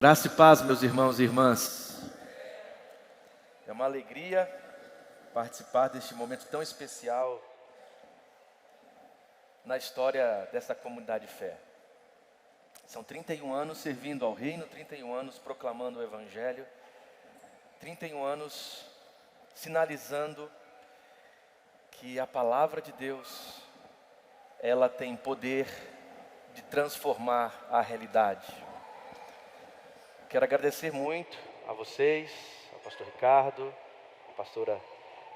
Graça e paz, meus irmãos e irmãs. É uma alegria participar deste momento tão especial na história dessa comunidade de fé. São 31 anos servindo ao reino, 31 anos proclamando o evangelho, 31 anos sinalizando que a palavra de Deus, ela tem poder de transformar a realidade. Quero agradecer muito a vocês, ao pastor Ricardo, à pastora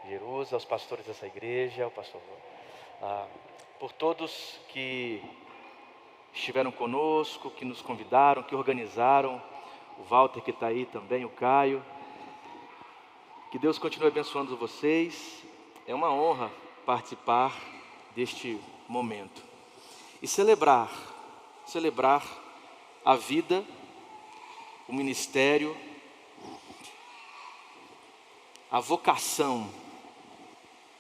Jerusa, aos pastores dessa igreja, ao pastor, por todos que estiveram conosco, que nos convidaram, que organizaram, o Walter que está aí também, o Caio. Que Deus continue abençoando vocês. É uma honra participar deste momento e celebrar a vida, o ministério, a vocação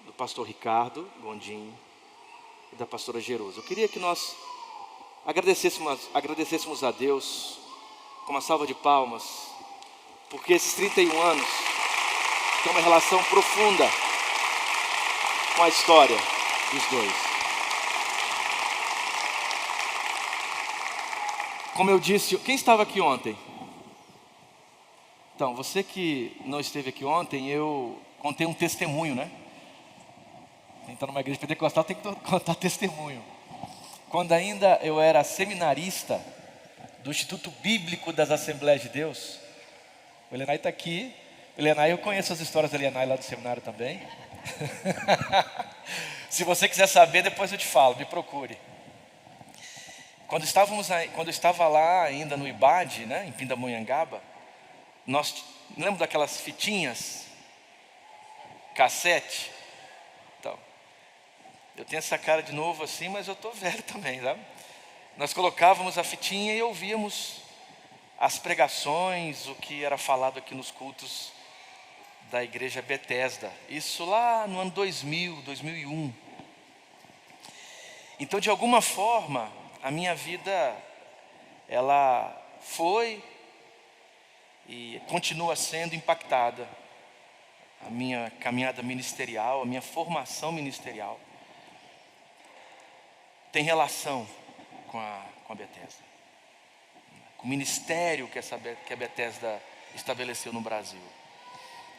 do pastor Ricardo Gondim e da pastora Jerusa. Eu queria que nós agradecêssemos a Deus com uma salva de palmas, porque esses 31 anos têm uma relação profunda com a história dos dois. Como eu disse, quem estava aqui ontem? Então, você que não esteve aqui ontem, eu contei um testemunho, né? Quem está numa igreja pentecostal tem que contar testemunho. Quando ainda eu era seminarista do Instituto Bíblico das Assembleias de Deus, o Elenay está aqui. O Elenay, eu conheço as histórias do Elenay lá do seminário também. Se você quiser saber, depois eu te falo, me procure. Quando eu estava lá ainda no IBAD, né, em Pindamonhangaba, lembra daquelas fitinhas, cassete? Então, eu tenho essa cara de novo assim, mas eu estou velho também, sabe? Nós colocávamos a fitinha e ouvíamos as pregações, o que era falado aqui nos cultos da igreja Bethesda. Isso lá no ano 2000, 2001. Então, de alguma forma, a minha vida, ela foi e continua sendo impactada. A minha caminhada ministerial, a minha formação ministerial tem relação com a Bethesda, com o ministério que a Bethesda estabeleceu no Brasil,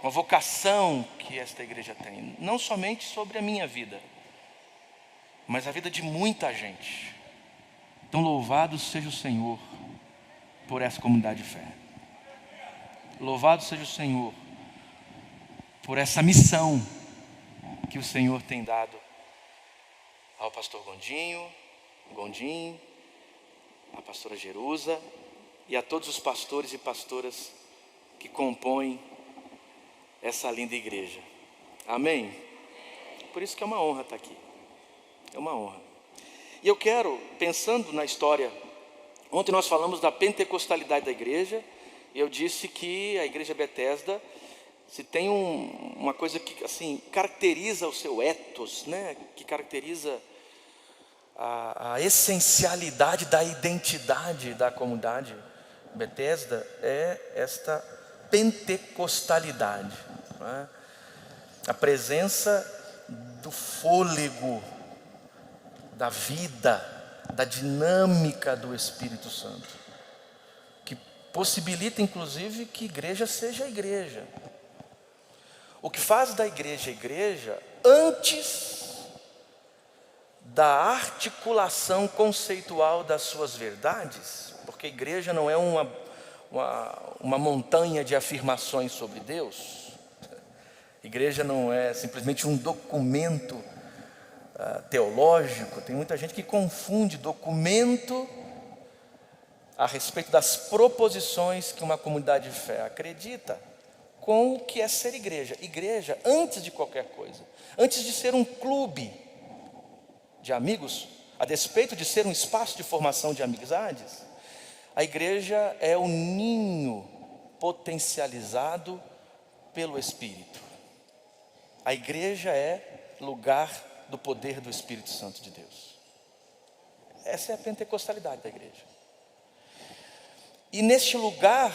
com a vocação que esta igreja tem, não somente sobre a minha vida, mas a vida de muita gente. Então, louvado seja o Senhor por essa comunidade de fé. Louvado seja o Senhor por essa missão que o Senhor tem dado ao pastor Gondim, à pastora Jerusa e a todos os pastores e pastoras que compõem essa linda igreja. Amém? Por isso que é uma honra estar aqui. É uma honra. E eu quero, pensando na história, ontem nós falamos da pentecostalidade da igreja, e eu disse que a igreja Bethesda, se tem uma coisa que assim caracteriza o seu ethos, né? Que caracteriza a essencialidade da identidade da comunidade Bethesda, é esta pentecostalidade, né? A presença do fôlego, da vida, da dinâmica do Espírito Santo, que possibilita inclusive que igreja seja igreja. O que faz da igreja igreja, antes da articulação conceitual das suas verdades, porque a igreja não é uma montanha de afirmações sobre Deus. A igreja não é simplesmente um documento teológico. Tem muita gente que confunde documento a respeito das proposições que uma comunidade de fé acredita com o que é ser igreja. Igreja, antes de qualquer coisa, antes de ser um clube de amigos, a despeito de ser um espaço de formação de amizades, a igreja é o ninho potencializado pelo Espírito. A igreja é lugar do poder do Espírito Santo de Deus. Essa é a pentecostalidade da igreja. E neste lugar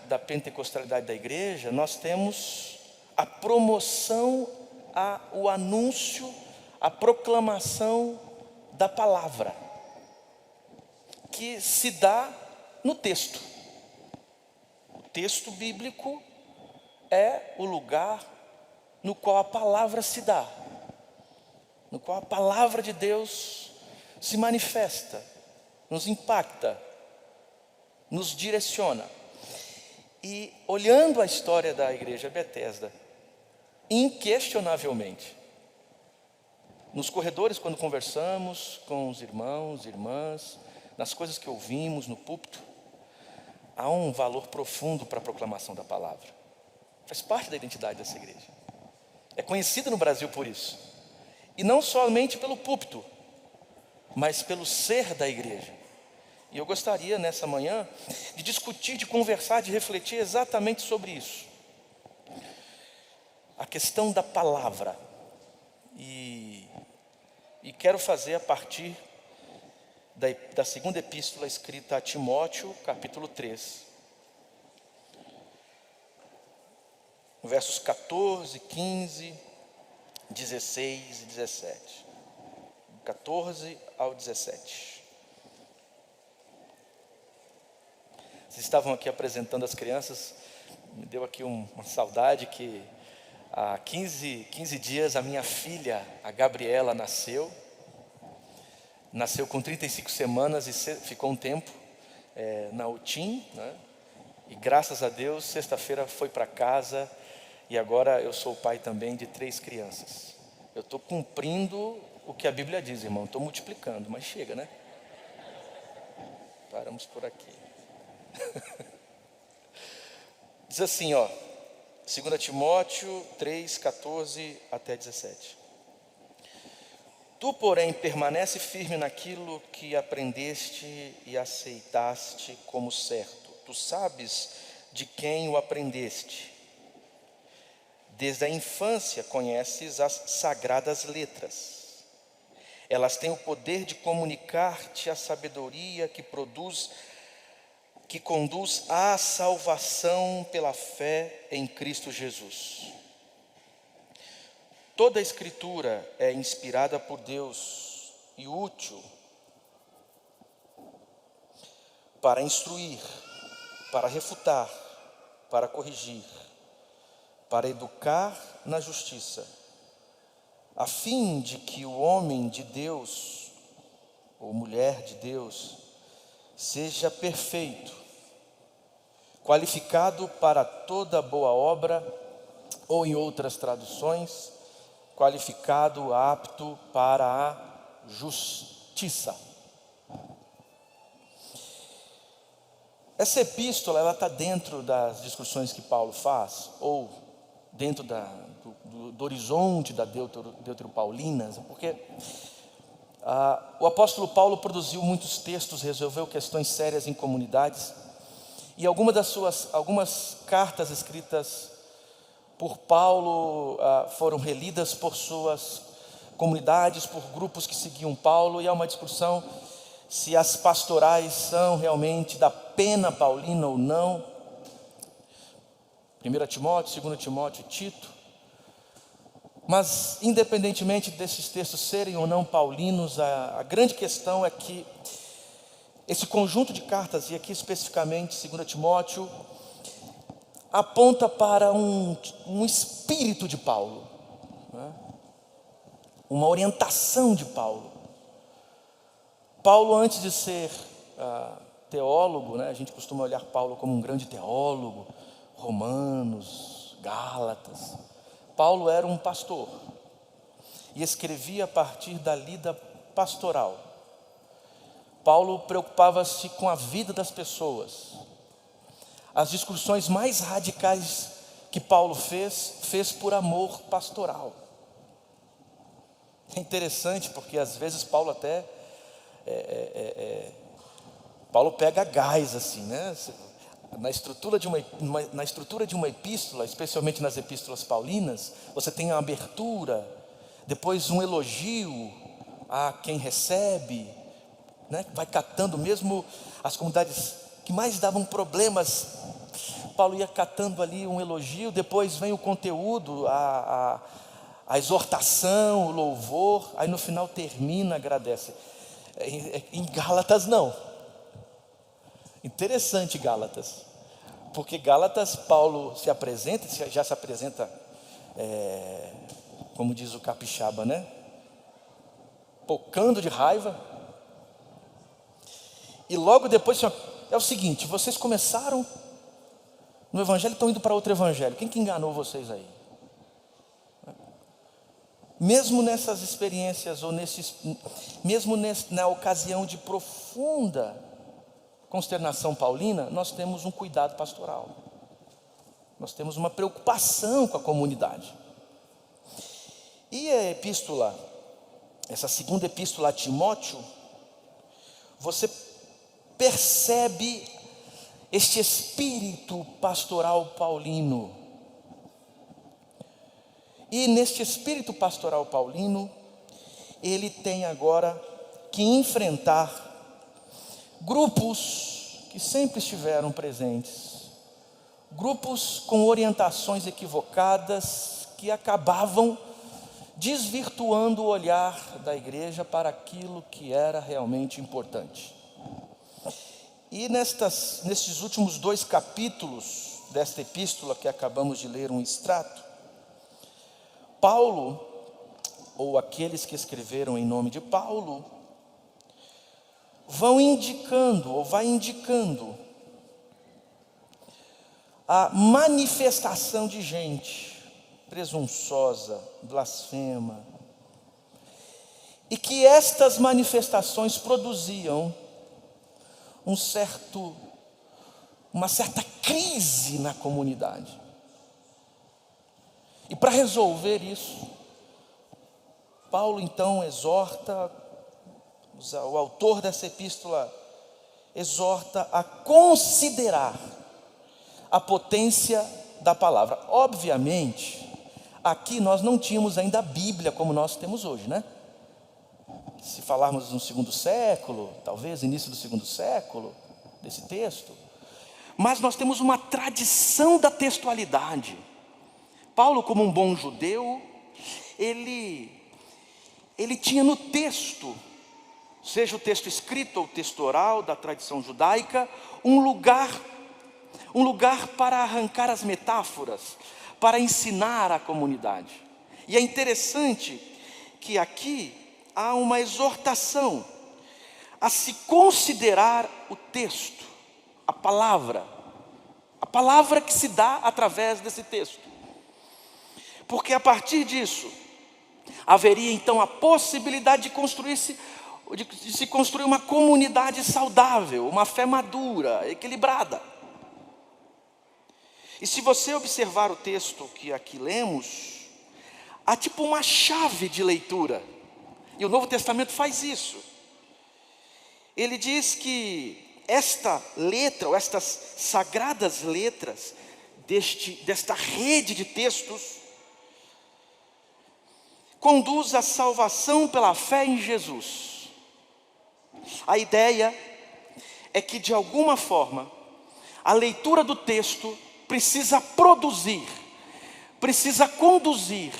da pentecostalidade da igreja, nós temos a promoção, o anúncio, a proclamação da palavra, que se dá no texto. O texto bíblico é o lugar no qual a palavra se dá, no qual a palavra de Deus se manifesta, nos impacta, nos direciona. E olhando a história da igreja Bethesda, inquestionavelmente, nos corredores, quando conversamos com os irmãos, irmãs, nas coisas que ouvimos no púlpito, há um valor profundo para a proclamação da palavra. Faz parte da identidade dessa igreja. É conhecida no Brasil por isso. E não somente pelo púlpito, mas pelo ser da igreja. E eu gostaria nessa manhã de discutir, de conversar, de refletir exatamente sobre isso. A questão da palavra. E quero fazer a partir da segunda epístola escrita a Timóteo, capítulo 3. Versos 14, 15, 16 e 17. 14 ao 17. Vocês estavam aqui apresentando as crianças, me deu aqui uma saudade que há 15 dias a minha filha, a Gabriela, nasceu com 35 semanas e ficou um tempo na UTIM, né? E graças a Deus, sexta-feira foi para casa e agora eu sou pai também de 3 crianças. Eu estou cumprindo o que a Bíblia diz, irmão, estou multiplicando, mas chega, né? Paramos por aqui. Diz assim, 2 Timóteo 3, 14 até 17. Tu, porém, permanece firme naquilo que aprendeste e aceitaste como certo. Tu sabes de quem o aprendeste. Desde a infância conheces as sagradas letras. Elas têm o poder de comunicar-te a sabedoria que conduz à salvação pela fé em Cristo Jesus. Toda a Escritura é inspirada por Deus e útil para instruir, para refutar, para corrigir, para educar na justiça, a fim de que o homem de Deus, ou mulher de Deus, seja perfeito, qualificado para toda boa obra, ou em outras traduções, qualificado, apto para a justiça. Essa epístola, ela está dentro das discussões que Paulo faz, ou dentro do horizonte da Deuteropaulinas, porque o apóstolo Paulo produziu muitos textos, resolveu questões sérias em comunidades, e algumas cartas escritas por Paulo foram relidas por suas comunidades, por grupos que seguiam Paulo, e há uma discussão se as pastorais são realmente da pena paulina ou não. 1 Timóteo, 2 Timóteo e Tito. Mas independentemente desses textos serem ou não paulinos, a grande questão é que esse conjunto de cartas, e aqui especificamente 2 Timóteo, aponta para um espírito de Paulo, né? Uma orientação de Paulo. Paulo, antes de ser teólogo, né? A gente costuma olhar Paulo como um grande teólogo, Romanos, Gálatas. Paulo era um pastor e escrevia a partir da lida pastoral. Paulo preocupava-se com a vida das pessoas. As discussões mais radicais que Paulo fez por amor pastoral. É interessante porque às vezes Paulo até Paulo pega gás assim, né? Na estrutura de uma epístola, especialmente nas epístolas paulinas, você tem a abertura, depois um elogio a quem recebe, né? Vai catando mesmo as comunidades que mais davam problemas. Paulo ia catando ali um elogio, depois vem o conteúdo, a exortação, o louvor, aí no final termina, agradece. Em Gálatas não. Interessante Gálatas, porque Gálatas Paulo se apresenta, já se apresenta, como diz o capixaba, né? Pocando de raiva. E logo depois, é o seguinte, vocês começaram no evangelho, estão indo para outro evangelho. Quem que enganou vocês aí? Mesmo nessas experiências, ou mesmo na ocasião de profunda consternação paulina, nós temos um cuidado pastoral. Nós temos uma preocupação com a comunidade. E a epístola, essa segunda epístola a Timóteo, você percebe este espírito pastoral paulino. E neste espírito pastoral paulino, ele tem agora que enfrentar grupos que sempre estiveram presentes, grupos com orientações equivocadas que acabavam desvirtuando o olhar da igreja para aquilo que era realmente importante. E nestes últimos 2 capítulos desta epístola que acabamos de ler um extrato, Paulo, ou aqueles que escreveram em nome de Paulo, vai indicando a manifestação de gente presunçosa, blasfema, e que estas manifestações produziam uma certa crise na comunidade. E para resolver isso, Paulo então exorta, o autor dessa epístola exorta a considerar a potência da palavra. Obviamente, aqui nós não tínhamos ainda a Bíblia como nós temos hoje, né? Se falarmos no 2º século, talvez início do 2º século, desse texto, mas nós temos uma tradição da textualidade. Paulo, como um bom judeu, ele tinha no texto, seja o texto escrito ou o texto oral da tradição judaica, um lugar para arrancar as metáforas, para ensinar a comunidade. E é interessante que aqui há uma exortação a se considerar o texto, a palavra que se dá através desse texto. Porque a partir disso, haveria então a possibilidade de se construir uma comunidade saudável, uma fé madura, equilibrada. E se você observar o texto que aqui lemos, há tipo uma chave de leitura. E o Novo Testamento faz isso. Ele diz que esta letra, ou estas sagradas letras, desta rede de textos, conduz à salvação pela fé em Jesus. A ideia é que, de alguma forma, a leitura do texto precisa produzir, precisa conduzir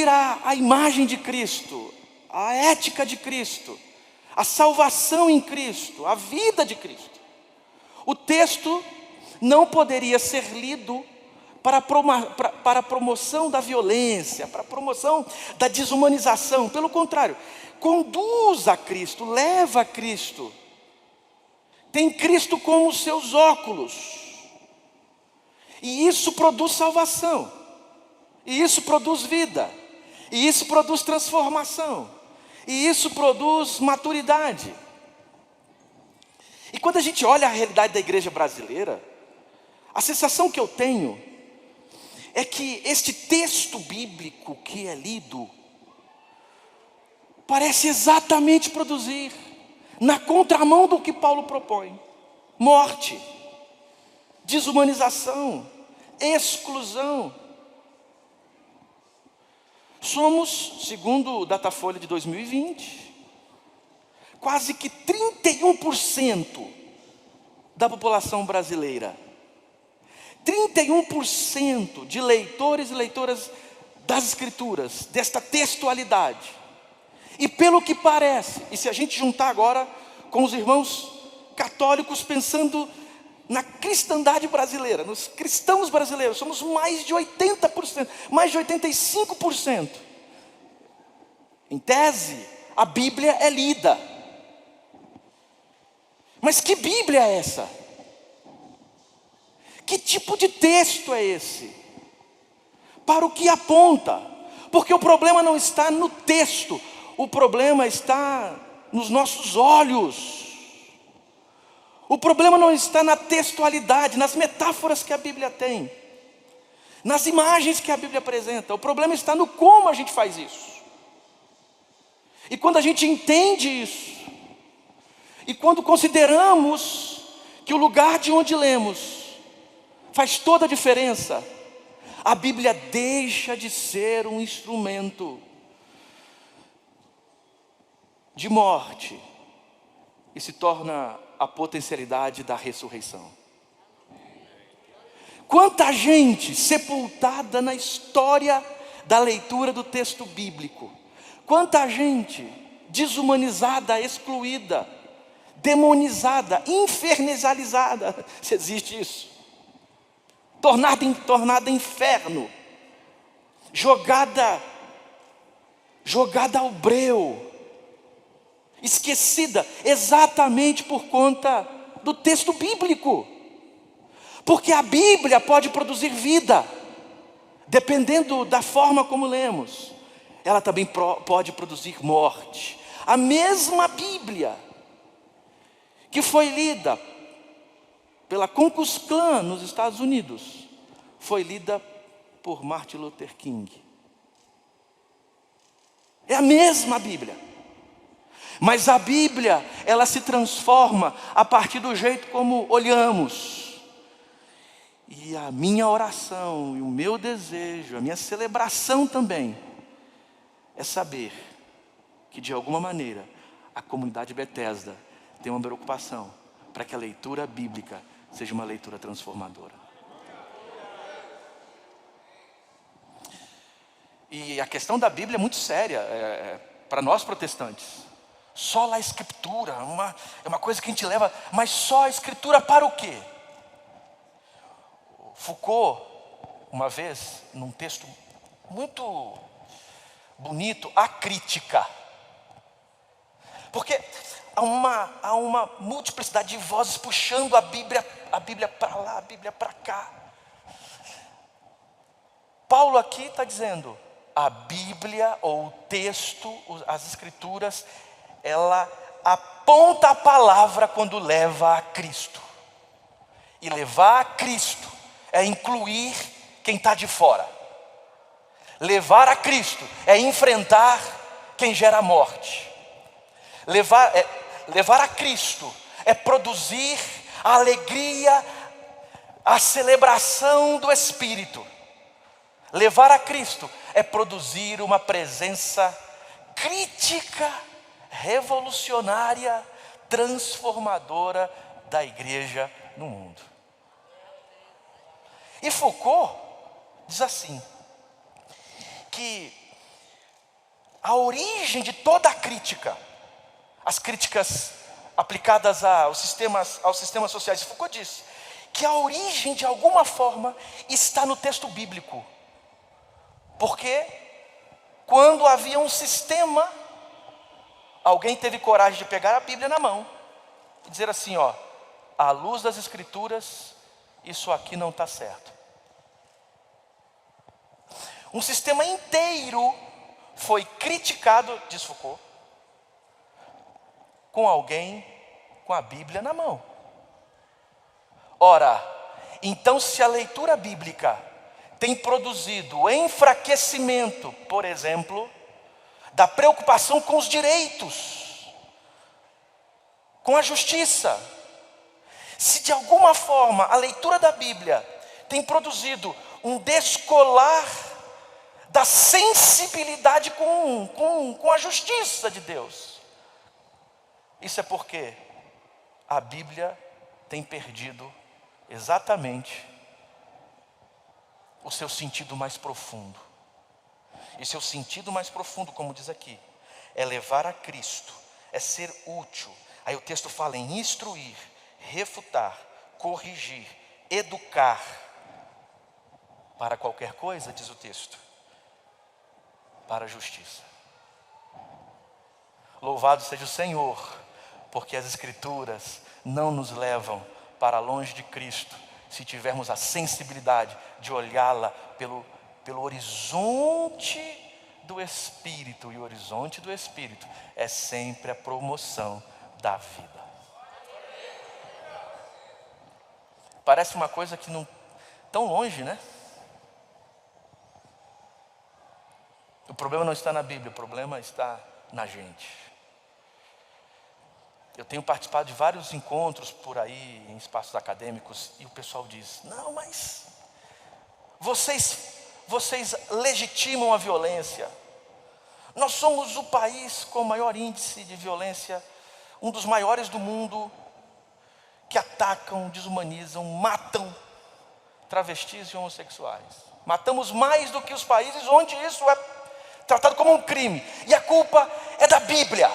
à imagem de Cristo, à ética de Cristo, à salvação em Cristo, à vida de Cristo. O texto não poderia ser lido para a promoção da violência, para a promoção da desumanização. Pelo contrário, conduz a Cristo, leva a Cristo. Tem Cristo como os seus óculos. E isso produz salvação. E isso produz vida. E isso produz transformação. E isso produz maturidade. E quando a gente olha a realidade da igreja brasileira, a sensação que eu tenho é que este texto bíblico que é lido parece exatamente produzir na contramão do que Paulo propõe: morte, desumanização, exclusão. Somos, segundo o Datafolha de 2020, quase que 31% da população brasileira, 31% de leitores e leitoras das Escrituras, desta textualidade. E pelo que parece, e se a gente juntar agora com os irmãos católicos pensando na cristandade brasileira, nos cristãos brasileiros, somos mais de 80%, mais de 85%. Em tese, a Bíblia é lida. Mas que Bíblia é essa? Que tipo de texto é esse? Para o que aponta? Porque o problema não está no texto, o problema está nos nossos olhos. O problema não está na textualidade, nas metáforas que a Bíblia tem, nas imagens que a Bíblia apresenta. O problema está no como a gente faz isso. E quando a gente entende isso, e quando consideramos que o lugar de onde lemos faz toda a diferença, a Bíblia deixa de ser um instrumento de morte e se torna a potencialidade da ressurreição. Quanta gente sepultada na história da leitura do texto bíblico, quanta gente desumanizada, excluída, demonizada, infernizalizada, se existe isso, tornada inferno, jogada ao breu, esquecida exatamente por conta do texto bíblico. Porque a Bíblia pode produzir vida, dependendo da forma como lemos. Ela também pode produzir morte. A mesma Bíblia que foi lida pela Ku Klux Klan nos Estados Unidos, foi lida por Martin Luther King. É a mesma Bíblia. Mas a Bíblia, ela se transforma a partir do jeito como olhamos. E a minha oração, e o meu desejo, a minha celebração também, é saber que de alguma maneira a comunidade Bethesda tem uma preocupação para que a leitura bíblica seja uma leitura transformadora. E a questão da Bíblia é muito séria para nós protestantes. Só a Escritura, é uma coisa que a gente leva, mas só a Escritura para o quê? Foucault, uma vez, num texto muito bonito, A Crítica. Porque há uma multiplicidade de vozes puxando a Bíblia para lá, a Bíblia para cá. Paulo aqui está dizendo, a Bíblia ou o texto, as Escrituras, ela aponta a palavra quando leva a Cristo. E levar a Cristo é incluir quem está de fora. Levar a Cristo é enfrentar quem gera morte. Levar a Cristo é produzir a alegria, a celebração do Espírito. Levar a Cristo é produzir uma presença crítica, revolucionária, transformadora da igreja no mundo. E Foucault diz assim, que a origem de toda a crítica, as críticas aplicadas aos sistemas sociais, Foucault diz que a origem de alguma forma está no texto bíblico. Porque quando havia um sistema, alguém teve coragem de pegar a Bíblia na mão e dizer assim, à luz das Escrituras, isso aqui não está certo. Um sistema inteiro foi criticado, diz Foucault, com alguém com a Bíblia na mão. Ora, então se a leitura bíblica tem produzido o enfraquecimento, por exemplo, da preocupação com os direitos, com a justiça, se de alguma forma a leitura da Bíblia tem produzido um descolar da sensibilidade com a justiça de Deus, isso é porque a Bíblia tem perdido exatamente o seu sentido mais profundo. E seu sentido mais profundo, como diz aqui, é levar a Cristo, é ser útil. Aí o texto fala em instruir, refutar, corrigir, educar. Para qualquer coisa, diz o texto, para a justiça. Louvado seja o Senhor, porque as Escrituras não nos levam para longe de Cristo, se tivermos a sensibilidade de olhá-la pelo horizonte do Espírito. E o horizonte do Espírito é sempre a promoção da vida. Parece uma coisa que não tão longe, né? O problema não está na Bíblia, o problema está na gente. Eu tenho participado de vários encontros por aí, em espaços acadêmicos, e o pessoal diz, não, mas vocês legitimam a violência. Nós somos o país com o maior índice de violência, um dos maiores do mundo, que atacam, desumanizam, matam travestis e homossexuais. Matamos mais do que os países onde isso é tratado como um crime. E a culpa é da Bíblia.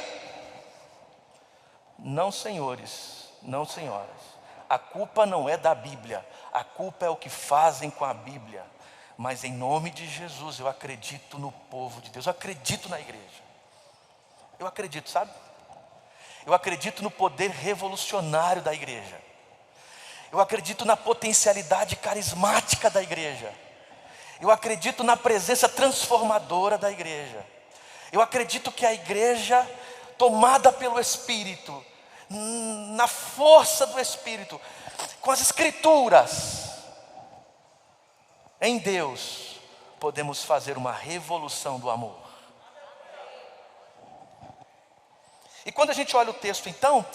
Não, senhores, não, senhoras. A culpa não é da Bíblia. A culpa é o que fazem com a Bíblia. Mas em nome de Jesus, eu acredito no povo de Deus. Eu acredito na igreja. Eu acredito, sabe? Eu acredito no poder revolucionário da igreja. Eu acredito na potencialidade carismática da igreja. Eu acredito na presença transformadora da igreja. Eu acredito que a igreja, tomada pelo Espírito, na força do Espírito, com as Escrituras, em Deus, podemos fazer uma revolução do amor. E quando a gente olha o texto, então,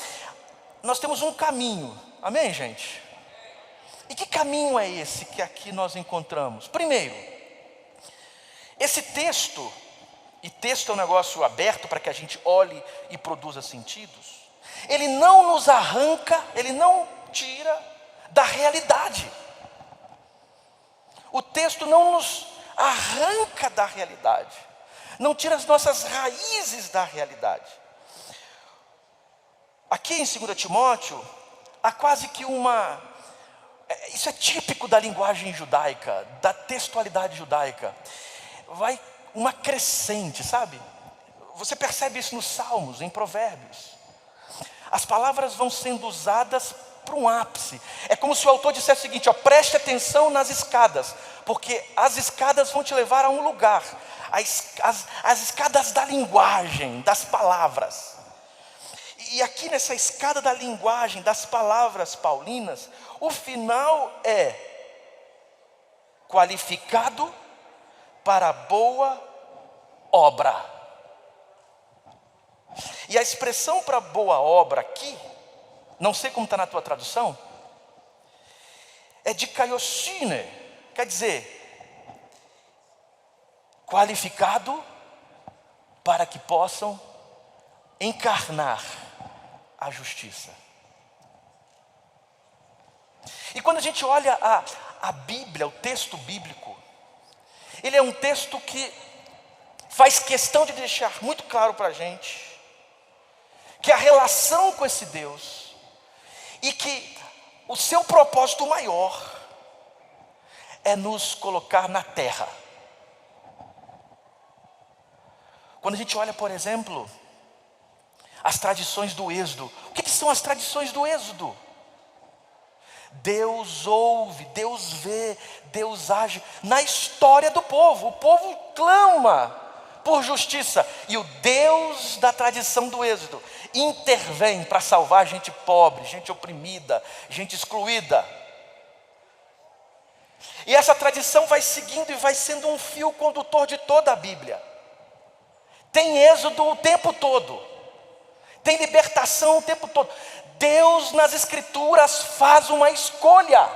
nós temos um caminho. Amém, gente? E que caminho é esse que aqui nós encontramos? Primeiro, esse texto, e texto é um negócio aberto para que a gente olhe e produza sentidos, ele não nos arranca, ele não tira da realidade. O texto não nos arranca da realidade, não tira as nossas raízes da realidade. Aqui em 2 Timóteo, há quase que isso é típico da linguagem judaica, da textualidade judaica. Vai uma crescente, sabe? Você percebe isso nos Salmos, em Provérbios. As palavras vão sendo usadas para um ápice. É como se o autor dissesse o seguinte, preste atenção nas escadas, porque as escadas vão te levar a um lugar. As escadas da linguagem, das palavras. E aqui nessa escada da linguagem, das palavras paulinas, o final é qualificado para boa obra. E a expressão para boa obra aqui, não sei como está na tua tradução, é dikaiosune, quer dizer, qualificado para que possam encarnar a justiça. E quando a gente olha a Bíblia, o texto bíblico, ele é um texto que faz questão de deixar muito claro para a gente que a relação com esse Deus e que o seu propósito maior é nos colocar na terra. Quando a gente olha, por exemplo, as tradições do Êxodo, o que são as tradições do Êxodo? Deus ouve, Deus vê, Deus age na história do povo. O povo clama por justiça e o Deus da tradição do Êxodo intervém para salvar gente pobre, gente oprimida, gente excluída. E essa tradição vai seguindo e vai sendo um fio condutor de toda a Bíblia. Tem Êxodo o tempo todo, tem libertação o tempo todo. Deus nas Escrituras faz uma escolha,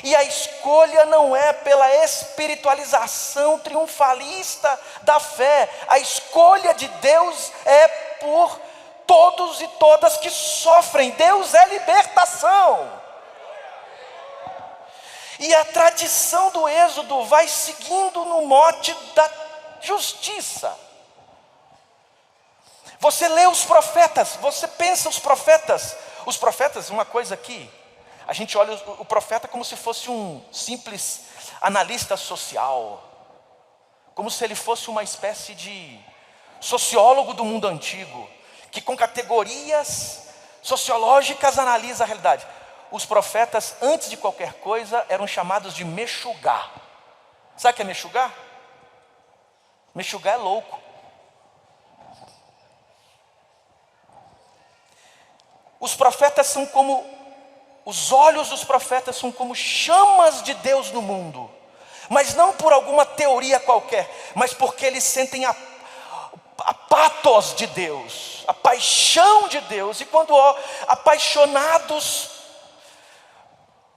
e a escolha não é pela espiritualização triunfalista da fé. A escolha de Deus é por todos e todas que sofrem. Deus é libertação. E a tradição do Êxodo vai seguindo no mote da justiça. Você lê os profetas, você pensa os profetas, uma coisa aqui, a gente olha o profeta como se fosse um simples analista social, como se ele fosse uma espécie de sociólogo do mundo antigo, que com categorias sociológicas analisa a realidade. Os profetas, antes de qualquer coisa, eram chamados de mexugá. Sabe o que é mexugá? Mexugá é louco. Os profetas são como, os olhos dos profetas são como chamas de Deus no mundo. Mas não por alguma teoria qualquer, mas porque eles sentem a pathos de Deus, a paixão de Deus. E quando apaixonados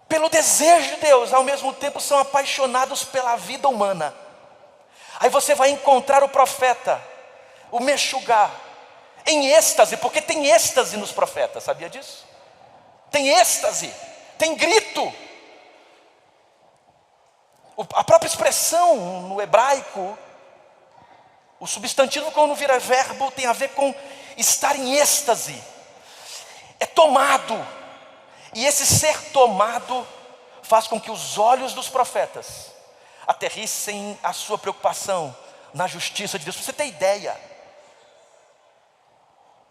pelo desejo de Deus, ao mesmo tempo são apaixonados pela vida humana. Aí você vai encontrar o profeta, o mexugá, em êxtase, porque tem êxtase nos profetas, sabia disso? Tem êxtase, tem grito. A própria expressão no hebraico, o substantivo quando vira verbo tem a ver com estar em êxtase. É tomado. E esse ser tomado faz com que os olhos dos profetas aterrissem a sua preocupação na justiça de Deus. Pra você ter ideia,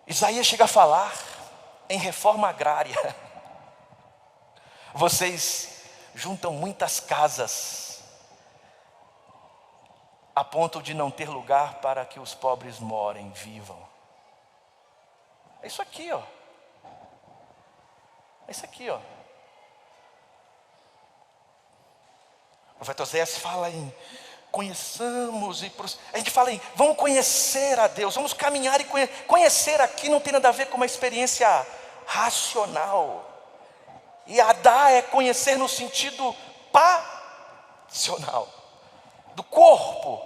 Isaías chega a falar em reforma agrária. Vocês juntam muitas casas a ponto de não ter lugar para que os pobres morem, vivam. É isso aqui, ó. É isso aqui, ó. O profeta Oséias fala em conheçamos, a gente fala em vamos conhecer a Deus, vamos caminhar e conhecer aqui não tem nada a ver com uma experiência racional. E Adá é conhecer no sentido passional, do corpo.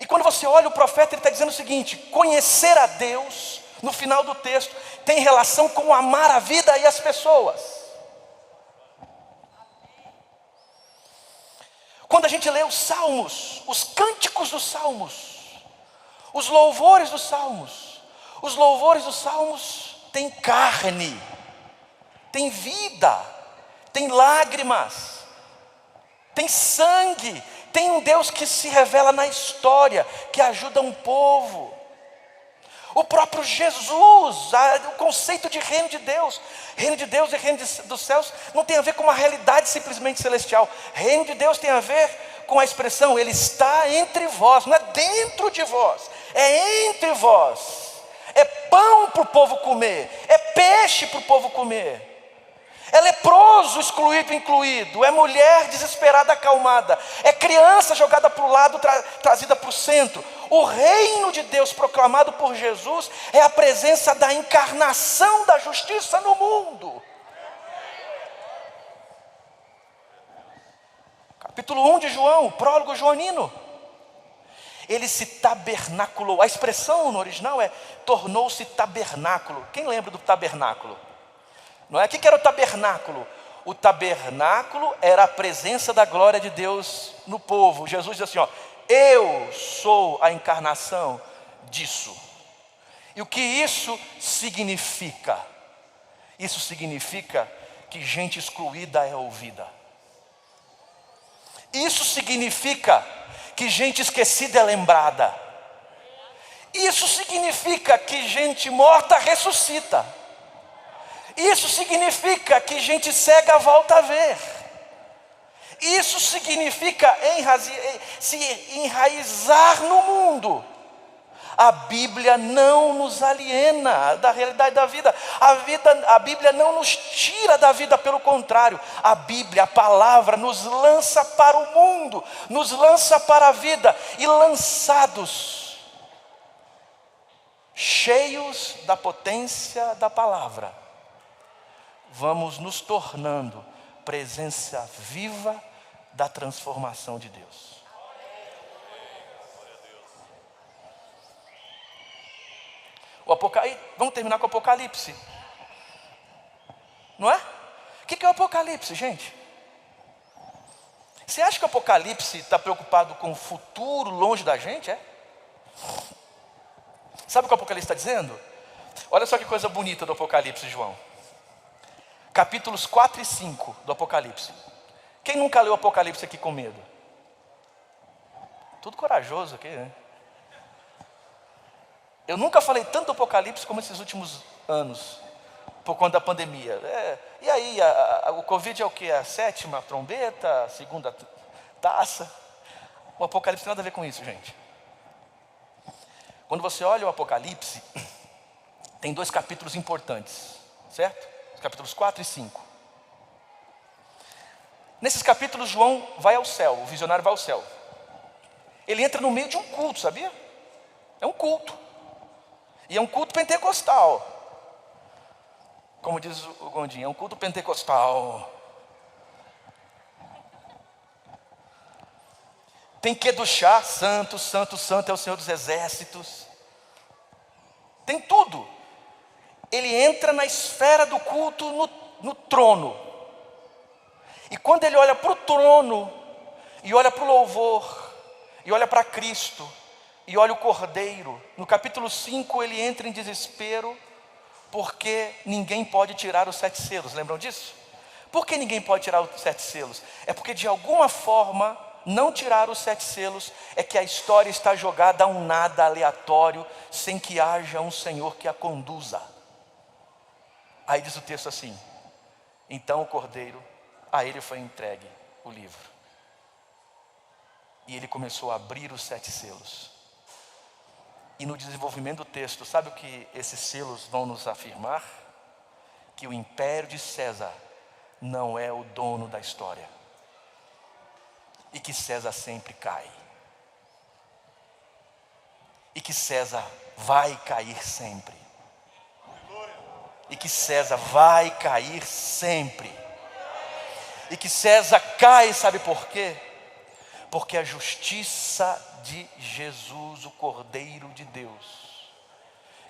E quando você olha o profeta, ele está dizendo o seguinte: conhecer a Deus, no final do texto, tem relação com amar a vida e as pessoas. Quando a gente lê os salmos, os cânticos dos salmos, os louvores dos salmos têm carne, têm vida, têm lágrimas, tem sangue, tem um Deus que se revela na história, que ajuda um povo. O próprio Jesus, o conceito de reino de Deus e reino dos céus não tem a ver com uma realidade simplesmente celestial. Reino de Deus tem a ver com a expressão, ele está entre vós, não é dentro de vós, é entre vós. É pão para o povo comer, é peixe para o povo comer. É leproso excluído, incluído. É mulher desesperada, acalmada. É criança jogada para o lado, trazida para o centro. O reino de Deus proclamado por Jesus é a presença da encarnação da justiça no mundo. Capítulo 1 de João, o prólogo joanino. Ele se tabernaculou. A expressão no original é tornou-se tabernáculo. Quem lembra do tabernáculo? Não é? O que era o tabernáculo? O tabernáculo era a presença da glória de Deus no povo. Jesus diz assim, ó, eu sou a encarnação disso. E o que isso significa? Isso significa que gente excluída é ouvida. Isso significa que gente esquecida é lembrada. Isso significa que gente morta ressuscita. Isso significa que gente cega volta a ver. Isso significa se enraizar no mundo. A Bíblia não nos aliena da realidade da vida. A Bíblia não nos tira da vida, pelo contrário. A Bíblia, a palavra, nos lança para o mundo, nos lança para a vida. E lançados, cheios da potência da palavra, vamos nos tornando presença viva da transformação de Deus. Vamos terminar com o Apocalipse. Não é? O que é o Apocalipse, gente? Você acha que o Apocalipse está preocupado com o futuro longe da gente? É? Sabe o que o Apocalipse está dizendo? Olha só que coisa bonita do Apocalipse, João. Capítulos 4 e 5 do Apocalipse. Quem nunca leu o Apocalipse aqui com medo? Tudo corajoso aqui, né? Eu nunca falei tanto do Apocalipse como esses últimos anos, por conta da pandemia. E aí, o Covid é o que? A sétima trombeta, a segunda taça? O Apocalipse tem nada a ver com isso, gente. Quando você olha o Apocalipse, tem 2 capítulos importantes, certo? Os capítulos 4 e 5. Nesses capítulos, João vai ao céu, o visionário vai ao céu. Ele entra no meio de um culto, sabia? É um culto. E é um culto pentecostal. Como diz o Gondim, é um culto pentecostal. Tem que educhar, santo, santo, santo é o Senhor dos exércitos. Tem tudo. Ele entra na esfera do culto no trono. E quando ele olha para o trono, e olha para o louvor, e olha para Cristo, e olha o Cordeiro, no capítulo 5 ele entra em desespero, porque ninguém pode tirar os 7 selos, lembram disso? Por que ninguém pode tirar os 7 selos? É porque de alguma forma, não tirar os 7 selos, é que a história está jogada a um nada aleatório, sem que haja um Senhor que a conduza. Aí diz o texto assim: então o Cordeiro, a ele foi entregue o livro. E ele começou a abrir os 7 selos. E no desenvolvimento do texto, sabe o que esses selos vão nos afirmar? Que o império de César não é o dono da história. E que César sempre cai. E que César vai cair sempre. E que César vai cair sempre. E que César cai, sabe por quê? Porque a justiça de Jesus, o Cordeiro de Deus,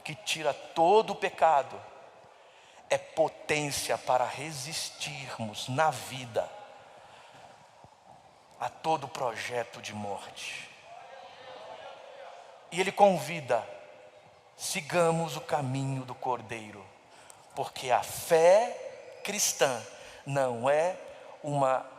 que tira todo o pecado, é potência para resistirmos na vida a todo projeto de morte. E ele convida: sigamos o caminho do Cordeiro, porque a fé cristã não é uma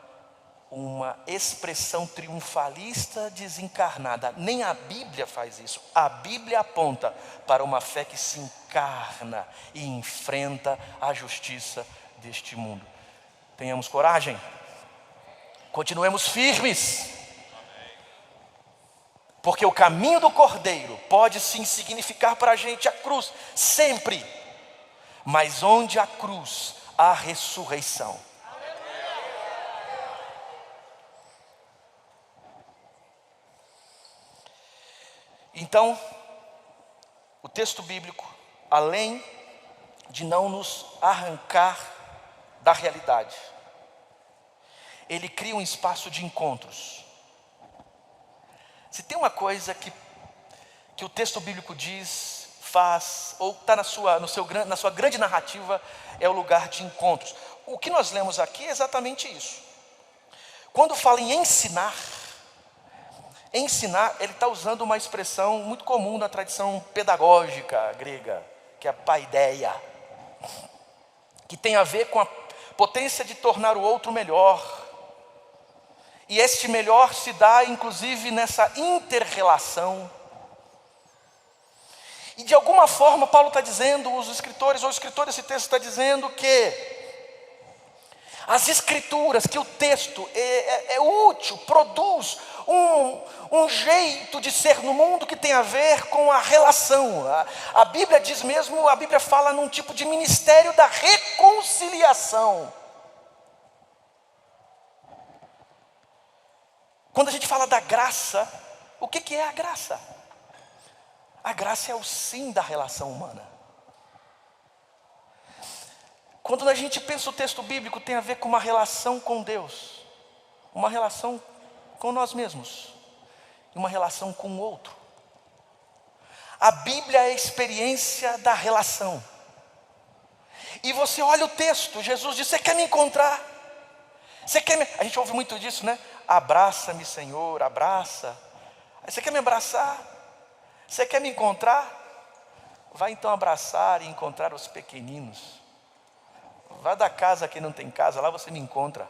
expressão triunfalista desencarnada. Nem a Bíblia faz isso. A Bíblia aponta para uma fé que se encarna e enfrenta a justiça deste mundo. Tenhamos coragem. Continuemos firmes. Porque o caminho do Cordeiro pode sim significar para a gente a cruz, sempre. Mas onde há cruz, há ressurreição. Então, o texto bíblico, além de não nos arrancar da realidade, ele cria um espaço de encontros. Se tem uma coisa que o texto bíblico diz, faz, ou está na sua grande narrativa, é o lugar de encontros. O que nós lemos aqui é exatamente isso. Quando fala em ensinar, ele está usando uma expressão muito comum na tradição pedagógica grega, que é a paideia, que tem a ver com a potência de tornar o outro melhor. E este melhor se dá inclusive nessa inter-relação. E de alguma forma Paulo está dizendo, o escritor desse texto está dizendo que as escrituras, que o texto é útil, produz um jeito de ser no mundo que tem a ver com a relação. A Bíblia diz mesmo, a Bíblia fala num tipo de ministério da reconciliação. Quando a gente fala da graça, o que é a graça? A graça é o sim da relação humana. Quando a gente pensa o texto bíblico, tem a ver com uma relação com Deus, uma relação com nós mesmos, e uma relação com o outro. A Bíblia é a experiência da relação. E você olha o texto, Jesus diz: você quer me encontrar? Você quer me... A gente ouve muito disso, né? Abraça-me, Senhor, abraça. Você quer me abraçar? Você quer me encontrar? Vai então abraçar e encontrar os pequeninos. Vá da casa que não tem casa, lá você me encontra.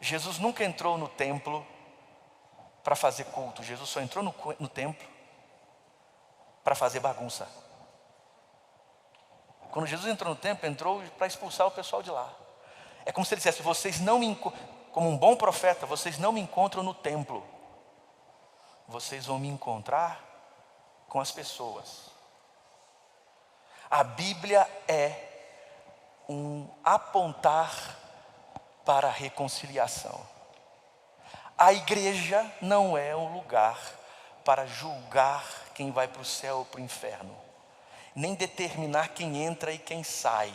Jesus nunca entrou no templo para fazer culto. Jesus só entrou no templo para fazer bagunça. Quando Jesus entrou no templo, entrou para expulsar o pessoal de lá. É como se ele dissesse: vocês não me, como um bom profeta, vocês não me encontram no templo. Vocês vão me encontrar com as pessoas. A Bíblia é um apontar para a reconciliação. A igreja não é um lugar para julgar quem vai para o céu ou para o inferno, nem determinar quem entra e quem sai.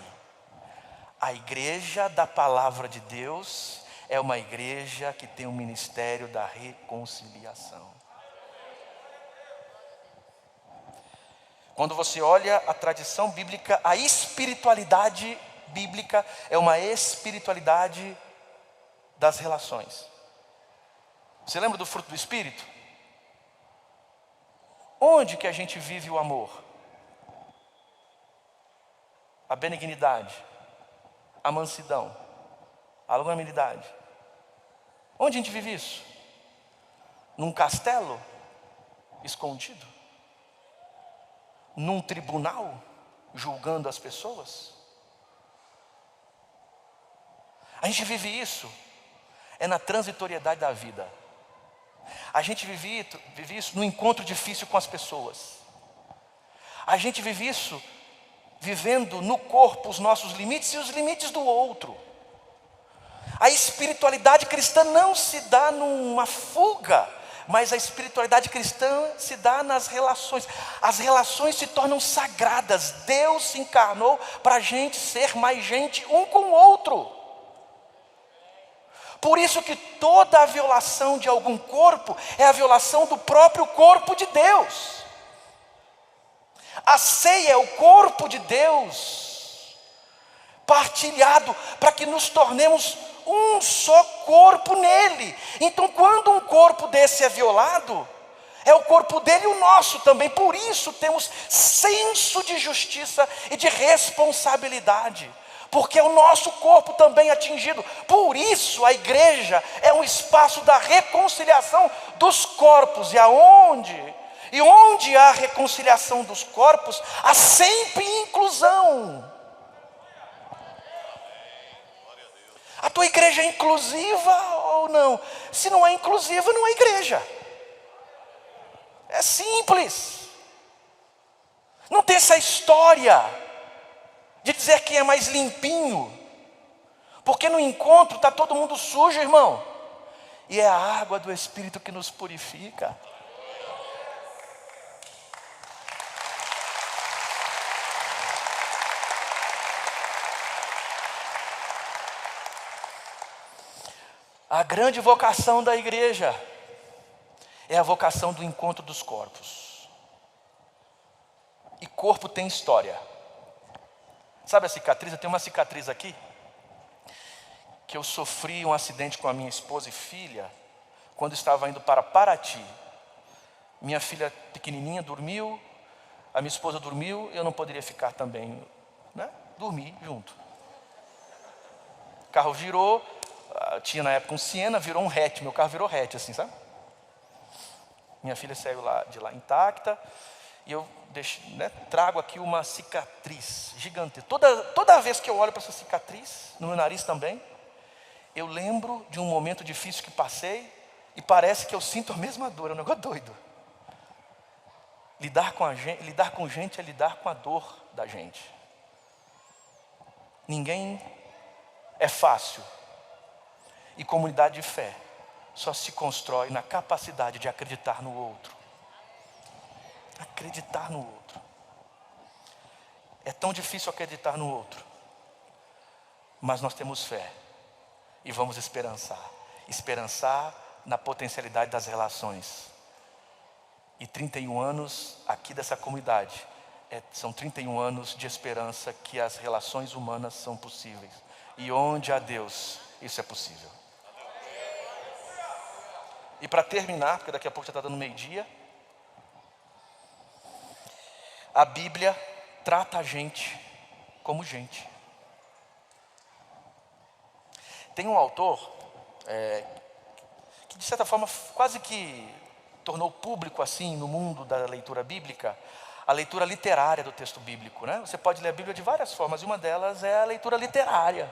A igreja da palavra de Deus é uma igreja que tem um ministério da reconciliação. Quando você olha a tradição bíblica, a espiritualidade bíblica é uma espiritualidade das relações. Você lembra do fruto do Espírito? Onde que a gente vive o amor? A benignidade, a mansidão, a longanimidade. Onde a gente vive isso? Num castelo escondido? Num tribunal julgando as pessoas? A gente vive isso na transitoriedade da vida. A gente vive isso no encontro difícil com as pessoas. A gente vive isso vivendo no corpo os nossos limites e os limites do outro. A espiritualidade cristã não se dá numa fuga, mas a espiritualidade cristã se dá nas relações. As relações se tornam sagradas. Deus se encarnou para a gente ser mais gente um com o outro. Por isso que toda a violação de algum corpo é a violação do próprio corpo de Deus. A ceia é o corpo de Deus partilhado para que nos tornemos um só corpo nele. Então, quando um corpo desse é violado, é o corpo dele e o nosso também. Por isso temos senso de justiça e de responsabilidade, porque é o nosso corpo também atingido. Por isso a igreja é um espaço da reconciliação dos corpos. E onde há reconciliação dos corpos, há sempre inclusão. A tua igreja é inclusiva ou não? Se não é inclusiva, não é igreja. É simples. Não tem essa história de dizer quem é mais limpinho, porque no encontro está todo mundo sujo, irmão. E é a água do Espírito que nos purifica. A grande vocação da igreja é a vocação do encontro dos corpos. E corpo tem história. Sabe a cicatriz? Eu tenho uma cicatriz aqui, que eu sofri um acidente com a minha esposa e filha, quando estava indo para Paraty. Minha filha pequenininha dormiu, a minha esposa dormiu, eu não poderia ficar também, né? Dormi junto. O carro virou, tinha na época um Siena, virou um hatch, meu carro virou hatch assim, sabe? Minha filha saiu de lá intacta, e eu trago aqui uma cicatriz gigante. Toda vez que eu olho para essa cicatriz, no meu nariz também, eu lembro de um momento difícil que passei, e parece que eu sinto a mesma dor, é um negócio doido. Lidar com gente é lidar com a dor da gente. Ninguém é fácil. E comunidade de fé só se constrói na capacidade de acreditar no outro. Acreditar no outro. É tão difícil acreditar no outro, mas nós temos fé e vamos esperançar na potencialidade das relações. E 31 anos aqui dessa comunidade, são 31 anos de esperança que as relações humanas são possíveis. E onde há Deus, isso é possível. E para terminar, porque daqui a pouco já está dando meio-dia, a Bíblia trata a gente como gente. Tem um autor que de certa forma quase que tornou público assim no mundo da leitura bíblica, a leitura literária do texto bíblico, né? Você pode ler a Bíblia de várias formas, e uma delas é a leitura literária.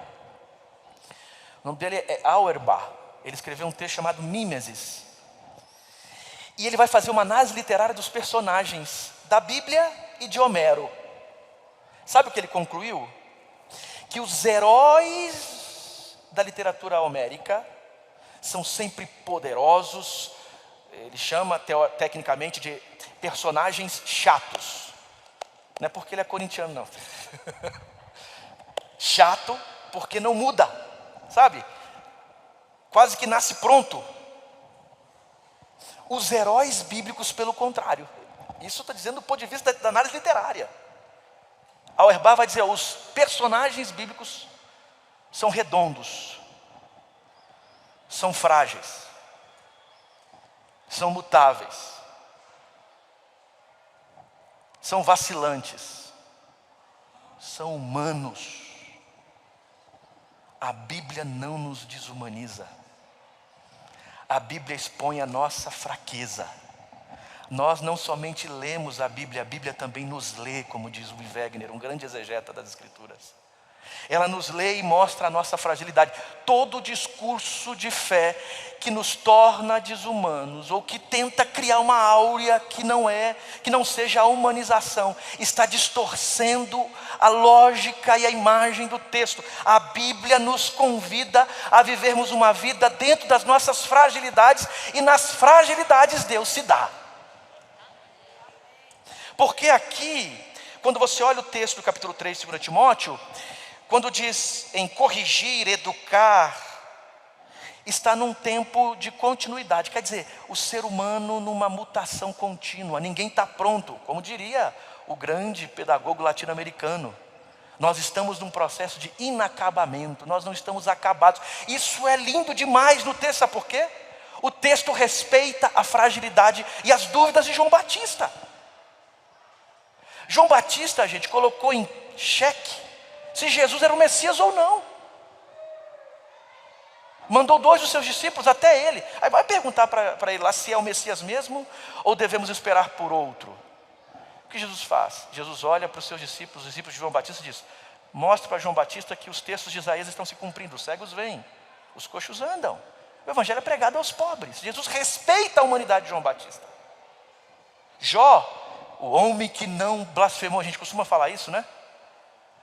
O nome dele é Auerbach. Ele escreveu um texto chamado Mimesis. E ele vai fazer uma análise literária dos personagens da Bíblia e de Homero. Sabe o que ele concluiu? Que os heróis da literatura homérica são sempre poderosos. Ele chama tecnicamente de personagens chatos. Não é porque ele é corintiano, não. Chato porque não muda, sabe? Quase que nasce pronto. Os heróis bíblicos, pelo contrário. Isso está dizendo do ponto de vista da análise literária. Auerbach vai dizer, os personagens bíblicos são redondos, são frágeis, são mutáveis, são vacilantes, são humanos. A Bíblia não nos desumaniza. A Bíblia expõe a nossa fraqueza. Nós não somente lemos a Bíblia também nos lê, como diz o Wegner, um grande exegeta das Escrituras. Ela nos lê e mostra a nossa fragilidade. Todo discurso de fé que nos torna desumanos, ou que tenta criar uma áurea que não seja a humanização, está distorcendo a lógica e a imagem do texto. A Bíblia nos convida a vivermos uma vida dentro das nossas fragilidades, e nas fragilidades Deus se dá. Porque aqui, quando você olha o texto do capítulo 3 de 2 Timóteo, quando diz em corrigir, educar, está num tempo de continuidade. Quer dizer, o ser humano numa mutação contínua. Ninguém está pronto, como diria o grande pedagogo latino-americano. Nós estamos num processo de inacabamento, nós não estamos acabados. Isso é lindo demais no texto, sabe por quê? O texto respeita a fragilidade e as dúvidas de João Batista. João Batista, gente, colocou em xeque se Jesus era o Messias ou não. Mandou 2 dos seus discípulos até ele. Aí vai perguntar para ele lá se é o Messias mesmo ou devemos esperar por outro. O que Jesus faz? Jesus olha para os seus discípulos, os discípulos de João Batista, e diz: mostra para João Batista que os textos de Isaías estão se cumprindo. Os cegos vêm, os coxos andam. O evangelho é pregado aos pobres. Jesus respeita a humanidade de João Batista. Jó, o homem que não blasfemou, a gente costuma falar isso, né?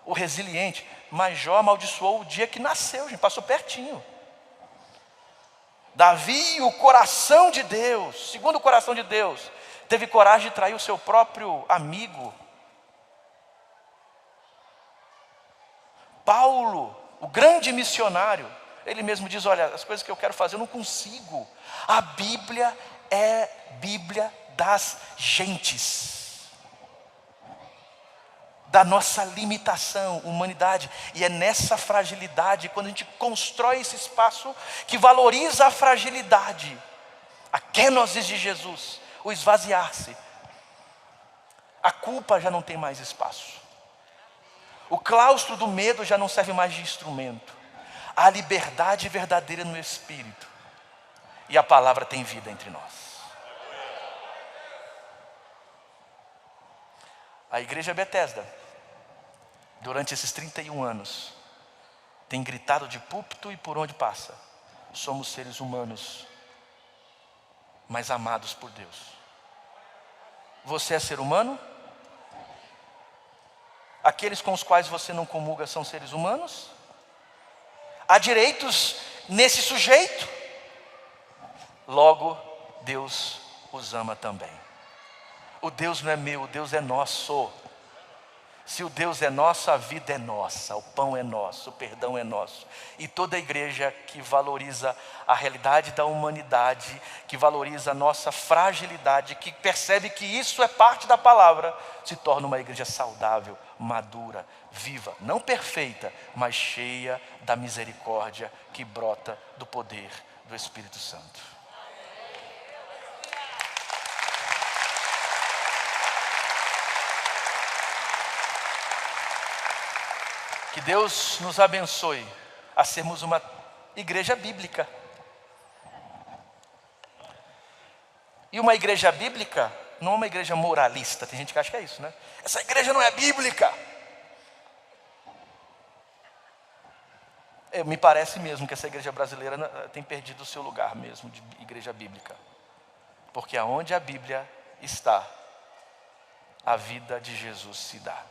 O resiliente. Mas Jó amaldiçoou o dia que nasceu, gente, passou pertinho. Davi, o coração de Deus, segundo o coração de Deus, teve coragem de trair o seu próprio amigo. Paulo, o grande missionário, ele mesmo diz: olha, as coisas que eu quero fazer eu não consigo. A Bíblia é Bíblia das gentes, da nossa limitação, humanidade. E é nessa fragilidade, quando a gente constrói esse espaço que valoriza a fragilidade, a kenosis de Jesus, o esvaziar-se, a culpa já não tem mais espaço, o claustro do medo já não serve mais de instrumento, a liberdade verdadeira no Espírito, e a palavra tem vida entre nós. A igreja Bethesda, durante esses 31 anos, tem gritado de púlpito e por onde passa: somos seres humanos, mas amados por Deus. Você é ser humano? Aqueles com os quais você não comunga são seres humanos? Há direitos nesse sujeito? Logo, Deus os ama também. O Deus não é meu, o Deus é nosso. Se o Deus é nosso, a vida é nossa, o pão é nosso, o perdão é nosso. E toda a igreja que valoriza a realidade da humanidade, que valoriza a nossa fragilidade, que percebe que isso é parte da palavra, se torna uma igreja saudável, madura, viva, não perfeita, mas cheia da misericórdia que brota do poder do Espírito Santo. Que Deus nos abençoe a sermos uma igreja bíblica. E uma igreja bíblica não é uma igreja moralista. Tem gente que acha que é isso, né? Essa igreja não é bíblica. Me parece mesmo que essa igreja brasileira tem perdido o seu lugar mesmo de igreja bíblica. Porque aonde a Bíblia está, a vida de Jesus se dá.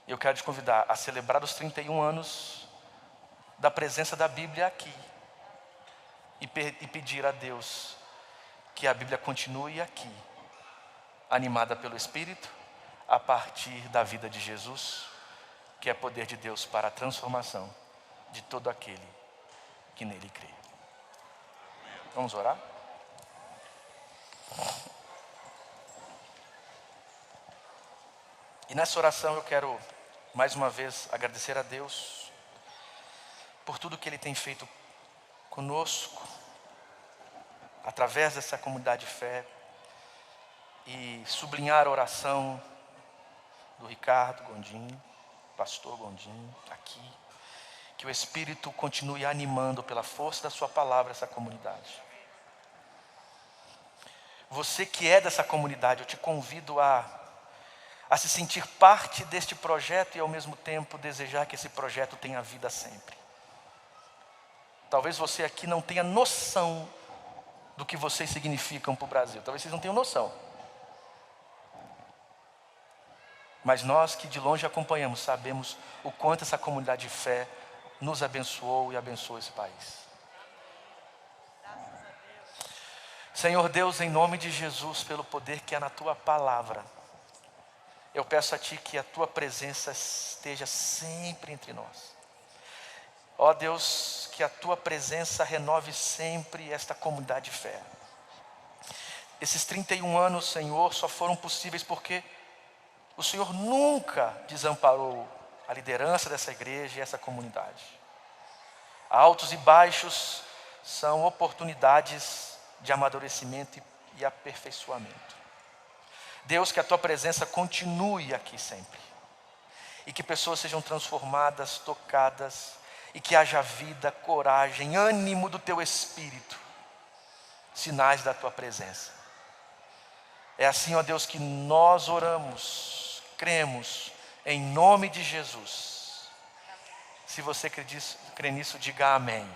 Eu quero te convidar a celebrar os 31 anos da presença da Bíblia aqui. E pedir a Deus que a Bíblia continue aqui, animada pelo Espírito, a partir da vida de Jesus, que é poder de Deus para a transformação de todo aquele que nele crê. Vamos orar? E nessa oração eu quero mais uma vez agradecer a Deus por tudo que Ele tem feito conosco, através dessa comunidade de fé, e sublinhar a oração do Ricardo Gondim, pastor Gondim, aqui, que o Espírito continue animando pela força da sua palavra essa comunidade. Você que é dessa comunidade, eu te convido a se sentir parte deste projeto e ao mesmo tempo desejar que esse projeto tenha vida sempre. Talvez você aqui não tenha noção do que vocês significam para o Brasil. Talvez vocês não tenham noção. Mas nós que de longe acompanhamos, sabemos o quanto essa comunidade de fé nos abençoou e abençoou esse país. Senhor Deus, em nome de Jesus, pelo poder que há na Tua palavra, eu peço a Ti que a Tua presença esteja sempre entre nós. Ó Deus, que a Tua presença renove sempre esta comunidade de fé. Esses 31 anos, Senhor, só foram possíveis porque o Senhor nunca desamparou a liderança dessa igreja e essa comunidade. Altos e baixos são oportunidades de amadurecimento e aperfeiçoamento. Deus, que a Tua presença continue aqui sempre. E que pessoas sejam transformadas, tocadas, e que haja vida, coragem, ânimo do Teu Espírito, sinais da Tua presença. É assim, ó Deus, que nós oramos, cremos, em nome de Jesus. Se você crê nisso, diga amém.